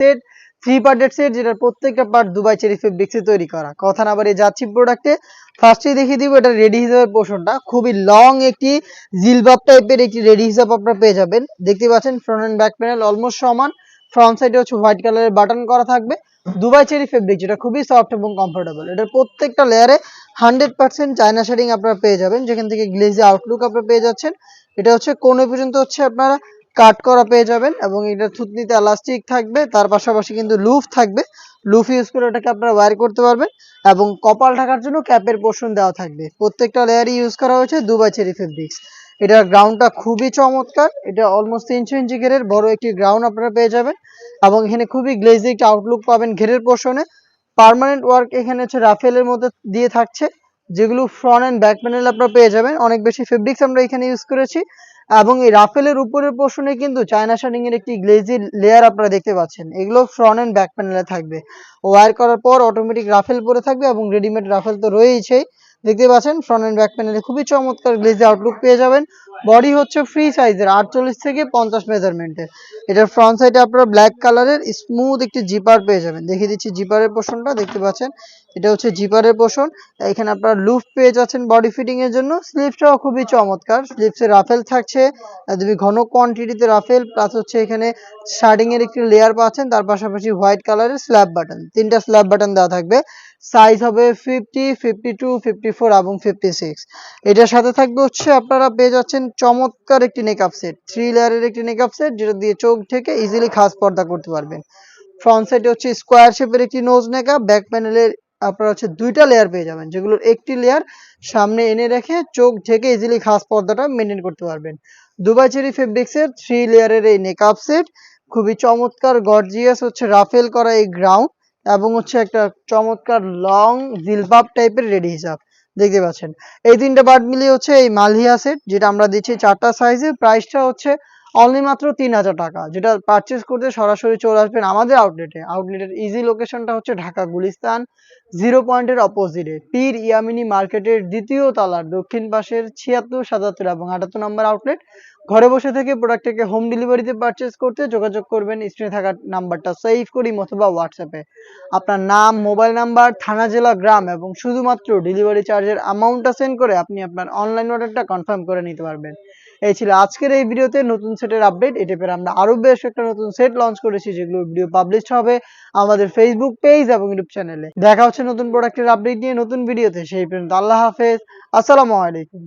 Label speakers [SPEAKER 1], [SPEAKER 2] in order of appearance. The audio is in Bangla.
[SPEAKER 1] সেট, 3 পার্টের সেট, যেটার প্রত্যেকটা পার্ট দুবাই চেরি ফেব্রিক্সে তৈরি করা। কথা না বাড়িয়ে যাচ্ছি প্রোডাক্টে। ফার্স্টেই দেখিয়ে দিব এটা রেডি হিসাবের পোর্শনটা। খুবই লং একটি জিলবাব টাইপের একটি রেডি হিসাব আপনারা পেয়ে যাবেন। দেখতে পাচ্ছেন front end back panel almost সমান। ফ্রন্ট সাইডে হচ্ছে হোয়াইট কালারের বাটন করা থাকবে। দুবাই চেরি ফেব্রিক, যেটা খুবই সফট এবং কমফোর্টেবল। এটার প্রত্যেকটা লেয়ারে 100% চায়না শেডিং আপনারা পেয়ে যাবেন, যেখান থেকে গ্লেজি আউটলুক আপনারা পেয়ে যাচ্ছেন। এটা হচ্ছে কোণে পর্যন্ত হচ্ছে আপনারা কাট করা পেয়ে যাবেন, এবং এটা থুতনিতে এলাস্টিক থাকবে। তার পাশাপাশি কিন্তু লুফ থাকবে। লুফ ইউজ করে এটাকে আপনারা ওয়্যার করতে পারবেন, এবং কপাল ঢাকার জন্য ক্যাপের পোর্শন দেওয়া থাকবে। প্রত্যেকটা লেয়ারই ইউজ করা হয়েছে দুবাই চেরি ফেব্রিক্স। এটার গ্রাউন্ডটা খুবই চমৎকার। এটা অলমোস্ট 300 ইঞ্চি ঘেরের বড় একটি গ্রাউন্ড আপনারা পেয়ে যাবেন, এবং এখানে খুবই গ্লেজি একটা আউটলুক পাবেন ঘেরের পোর্শনে। পার্মানেন্ট ওয়ার্ক এখানে হচ্ছে রাফেলের মধ্যে দিয়ে থাকছে, যেগুলো ফ্রন্ট এন্ড ব্যাক প্যানেল আপনারা পেয়ে যাবেন। অনেক বেশি ফেব্রিক্স আমরা এখানে ইউজ করেছি, এবং এই রাফেলের উপরের পোর্শনে কিন্তু চায়না শাইনিং এর একটি গ্লেজি লেয়ার আপনারা দেখতে পাচ্ছেন। এগুলো ফ্রন্ট এন্ড ব্যাক প্যানেলে থাকবে। ওয়্যার করার পর অটোমেটিক রাফেল পরে থাকবে, এবং রেডিমেড রাফেল তো রয়েছেই। দেখতে পাচ্ছেন ফ্রন্ট এন্ড ব্যাক প্যানেলে খুবই চমৎকার গ্লেজি আউটলুক পেয়ে যাবেন। বডি হচ্ছে ফ্রি সাইজের 48 থেকে 50 মেজারমেন্টের। এটার ফ্রন্ট সাইডে আপনারা ব্ল্যাক কালারের স্মুথ একটি জিপার পেয়ে যাবেন। দেখিয়ে দিচ্ছি জিপারের পোর্শনটা। দেখতে পাচ্ছেন এটা হচ্ছে জিপারের পোর্শন। এখানে আপনারা লুফ পেয়ে যাচ্ছেন বডি ফিটিং এর জন্য। স্লিভসটাও খুবই চমৎকার। স্লিভসে রাফেল থাকছে, একদমই ঘন কোয়ান্টিটিতে রাফেল, প্লাস হচ্ছে এখানে শার্টিং এর একটি লেয়ার পাচ্ছেন। তার পাশাপাশি হোয়াইট কালারের স্ল্যাব বাটন, 3টা স্ল্যাব বাটন দেওয়া থাকবে। সাইজ হবে 50, 52, 54 এবং 56। এটার সাথে থাকবে হচ্ছে আপনারা পেয়ে যাচ্ছেন চমৎকার একটি মেকআপ সেট, 3 লেয়ারের একটি মেকআপ সেট, যেটা দিয়ে চোখ ঢেকে ইজিলি খাস পর্দা করতে পারবেন। ফ্রন্ট সাইডে হচ্ছে স্কোয়ার শেপের একটি নোজ মেকআপ। ব্যাক প্যানেলের আপনারা হচ্ছে 2টা লেয়ার পেয়ে যাবেন, যেগুলোর একটি লেয়ার সামনে এনে রেখে চোখ ঢেকে ইজিলি খাস পর্দাটা মেনটেন করতে পারবেন। দুবাই চেরি ফেব্রিক্সের 3 লেয়ারের এই মেকআপ সেট, খুবই চমৎকার গর্জিয়াস হচ্ছে রাফেল করা এই গ্রাউন্ড, এবং হচ্ছে একটা চমৎকার লং জিলবাব টাইপের রেডি হিসাব দেখতে পাচ্ছেন। এই 3টা পার্ট মিলিয়ে হচ্ছে এই মালহিয়া সেট, যেটা আমরা দিচ্ছি 4টা সাইজে। প্রাইসটা হচ্ছে অনলি মাত্র 3000 টাকা। যেটা পারচেজ করতে সরাসরি চলে আসবেন আমাদের আউটলেটে। আউটলেটের ইজি লোকেশনটা হচ্ছে ঢাকা গুলিস্তান 0 পয়েন্টের অপোজিটে, পীর ইয়ামিনী মার্কেটের 2য় তলার দক্ষিণ পাশের 76, 77 এবং 78 নম্বর আউটলেট। ঘরে বসে থেকে প্রোডাক্টটাকে হোম ডেলিভারিতে পারচেজ করতে যোগাযোগ করবেন স্ক্রিনে থাকা নাম্বারটা সেভ করি অথবা হোয়াটসঅ্যাপে আপনার নাম, মোবাইল নাম্বার, থানা, জেলা, গ্রাম এবং শুধুমাত্র ডেলিভারি চার্জের অ্যামাউন্টটা সেন্ড করে আপনি আপনার অনলাইন অর্ডারটা কনফার্ম করে নিতে পারবেন। এই ছিল আজকের এই ভিডিওতে নতুন সেটের আপডেট। এ টাইপের আমরা আরো বেশ একটা নতুন সেট লঞ্চ করেছি, যেগুলো ভিডিও পাবলিশ হবে আমাদের ফেসবুক পেজ এবং ইউটিউব চ্যানেলে। দেখা হচ্ছে নতুন প্রোডাক্টের আপডেট নিয়ে নতুন ভিডিওতে। সেই পর্যন্ত আল্লাহ হাফেজ, আসসালামু আলাইকুম।